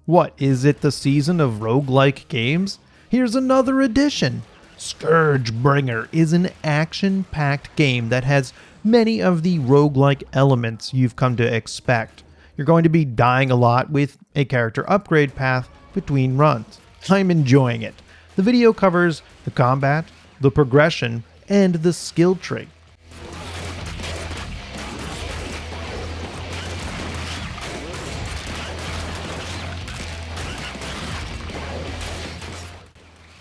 What, is it the season of roguelike games? Here's another edition! Scourgebringer is an action-packed game that has many of the roguelike elements you've come to expect. You're going to be dying a lot with a character upgrade path between runs. I'm enjoying it. The video covers the combat, the progression, and the skill tree.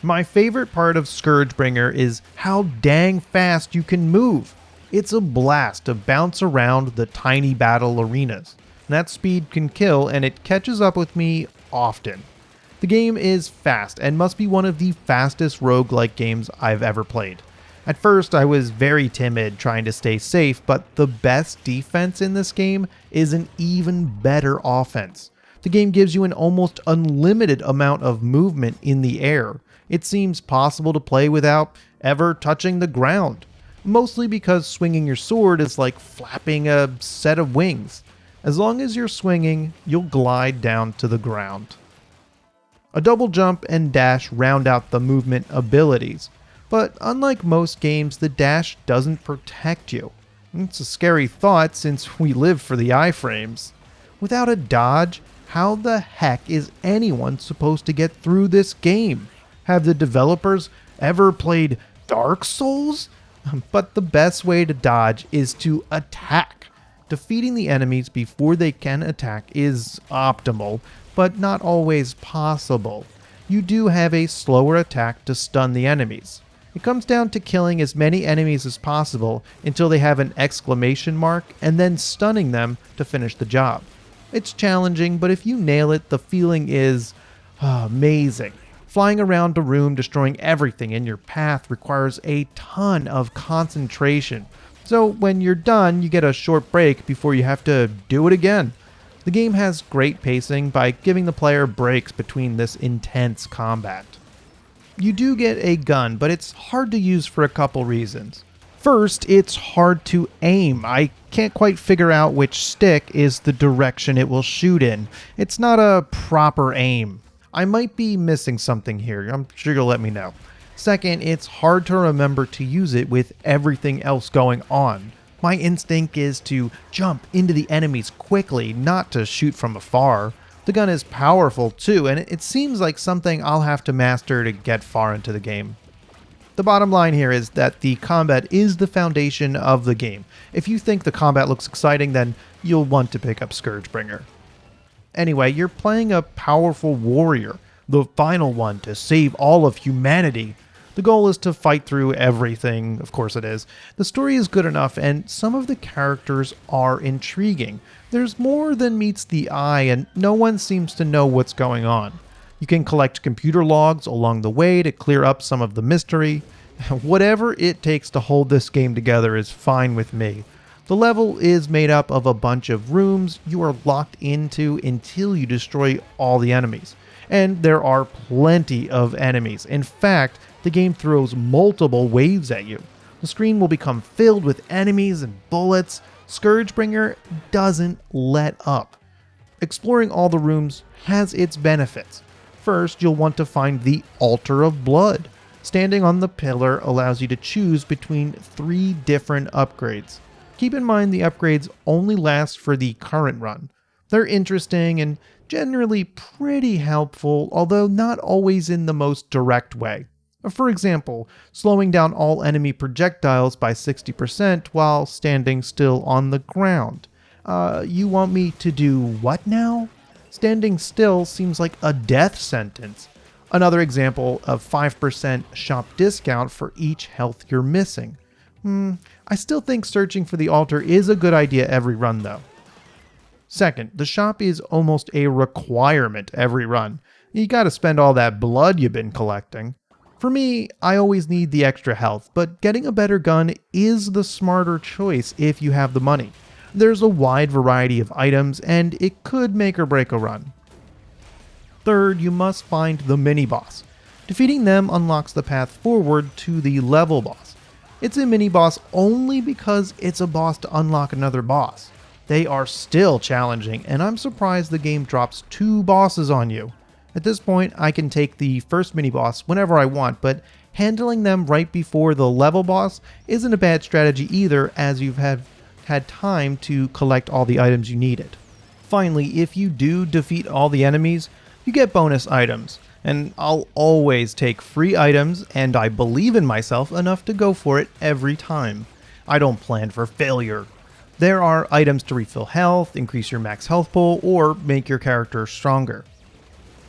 My favorite part of Scourgebringer is how dang fast you can move. It's a blast to bounce around the tiny battle arenas. That speed can kill, and it catches up with me often. The game is fast and must be one of the fastest roguelike games I've ever played. At first, I was very timid trying to stay safe, but the best defense in this game is an even better offense. The game gives you an almost unlimited amount of movement in the air. It seems possible to play without ever touching the ground, mostly because swinging your sword is like flapping a set of wings. As long as you're swinging, you'll glide down to the ground. A double jump and dash round out the movement abilities, but unlike most games, the dash doesn't protect you. It's a scary thought since we live for the iframes. Without a dodge, how the heck is anyone supposed to get through this game? Have the developers ever played Dark Souls? But the best way to dodge is to attack. Defeating the enemies before they can attack is optimal, but not always possible. You do have a slower attack to stun the enemies. It comes down to killing as many enemies as possible until they have an exclamation mark and then stunning them to finish the job. It's challenging, but if you nail it, the feeling is amazing. Flying around a room destroying everything in your path requires a ton of concentration. So when you're done, you get a short break before you have to do it again. The game has great pacing by giving the player breaks between this intense combat. You do get a gun, but it's hard to use for a couple reasons. First, it's hard to aim. I can't quite figure out which stick is the direction it will shoot in. It's not a proper aim. I might be missing something here. I'm sure you'll let me know. Second, it's hard to remember to use it with everything else going on. My instinct is to jump into the enemies quickly, not to shoot from afar. The gun is powerful too, and it seems like something I'll have to master to get far into the game. The bottom line here is that the combat is the foundation of the game. If you think the combat looks exciting, then you'll want to pick up Scourgebringer. Anyway, you're playing a powerful warrior, the final one to save all of humanity. The goal is to fight through everything, of course it is. The story is good enough, and some of the characters are intriguing. There's more than meets the eye, and no one seems to know what's going on. You can collect computer logs along the way to clear up some of the mystery. Whatever it takes to hold this game together is fine with me. The level is made up of a bunch of rooms you are locked into until you destroy all the enemies. And there are plenty of enemies. In fact, the game throws multiple waves at you. The screen will become filled with enemies and bullets. Scourgebringer doesn't let up. Exploring all the rooms has its benefits. First, you'll want to find the Altar of Blood. Standing on the pillar allows you to choose between 3 different upgrades. Keep in mind the upgrades only last for the current run. They're interesting and generally pretty helpful, although not always in the most direct way. For example, slowing down all enemy projectiles by 60% while standing still on the ground. You want me to do what now? Standing still seems like a death sentence. Another example of 5% shop discount for each health you're missing. I still think searching for the altar is a good idea every run though. Second, the shop is almost a requirement every run. You gotta spend all that blood you've been collecting. For me, I always need the extra health, but getting a better gun is the smarter choice if you have the money. There's a wide variety of items, and it could make or break a run. Third, you must find the mini-boss. Defeating them unlocks the path forward to the level boss. It's a mini-boss only because it's a boss to unlock another boss. they are still challenging, and I'm surprised the game drops 2 bosses on you. At this point, I can take the first mini-boss whenever I want, but handling them right before the level boss isn't a bad strategy either, as you've had time to collect all the items you needed. Finally, if you do defeat all the enemies, you get bonus items, and I'll always take free items, and I believe in myself enough to go for it every time. I don't plan for failure. There are items to refill health, increase your max health pool, or make your character stronger.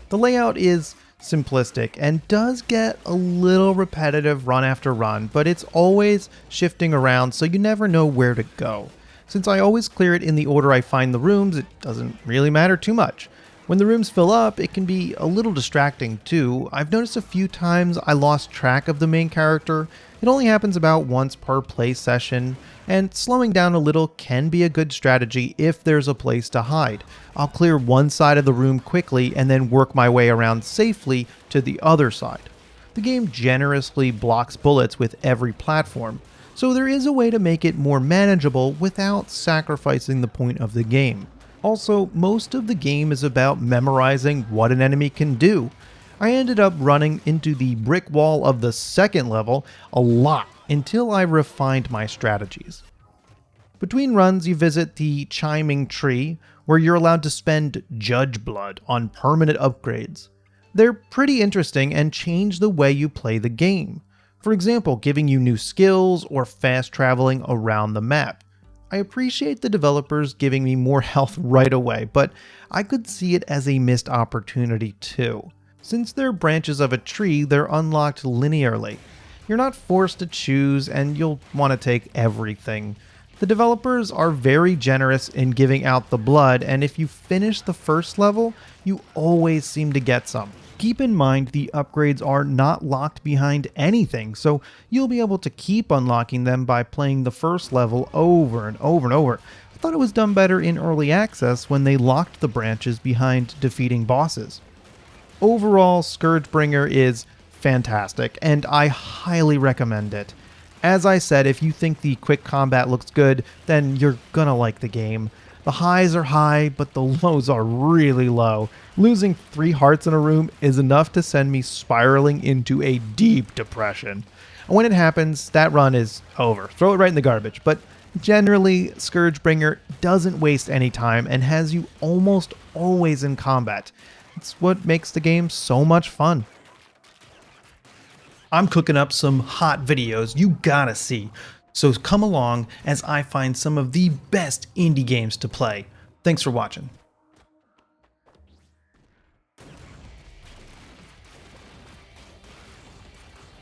The layout is simplistic and does get a little repetitive run after run, but it's always shifting around so you never know where to go. Since I always clear it in the order I find the rooms, it doesn't really matter too much. When the rooms fill up, it can be a little distracting too. I've noticed a few times I lost track of the main character. It only happens about once per play session, and slowing down a little can be a good strategy if there's a place to hide. I'll clear one side of the room quickly and then work my way around safely to the other side. The game generously blocks bullets with every platform, so there is a way to make it more manageable without sacrificing the point of the game. Also, most of the game is about memorizing what an enemy can do. I ended up running into the brick wall of the second level a lot until I refined my strategies. Between runs, you visit the Chiming Tree, where you're allowed to spend Judge Blood on permanent upgrades. They're pretty interesting and change the way you play the game. For example, giving you new skills or fast traveling around the map. I appreciate the developers giving me more health right away, but I could see it as a missed opportunity too. Since they're branches of a tree, they're unlocked linearly. You're not forced to choose, and you'll want to take everything. The developers are very generous in giving out the blood, and if you finish the first level, you always seem to get some. Keep in mind the upgrades are not locked behind anything, so you'll be able to keep unlocking them by playing the first level over and over and over. I thought it was done better in early access when they locked the branches behind defeating bosses. Overall, Scourgebringer is fantastic, and I highly recommend it. As I said, if you think the quick combat looks good, then you're gonna like the game. The highs are high, but the lows are really low. Losing 3 hearts in a room is enough to send me spiraling into a deep depression. And when it happens, that run is over. Throw it right in the garbage. But generally, Scourgebringer doesn't waste any time and has you almost always in combat. It's what makes the game so much fun. I'm cooking up some hot videos you gotta see. So come along as I find some of the best indie games to play. Thanks for watching.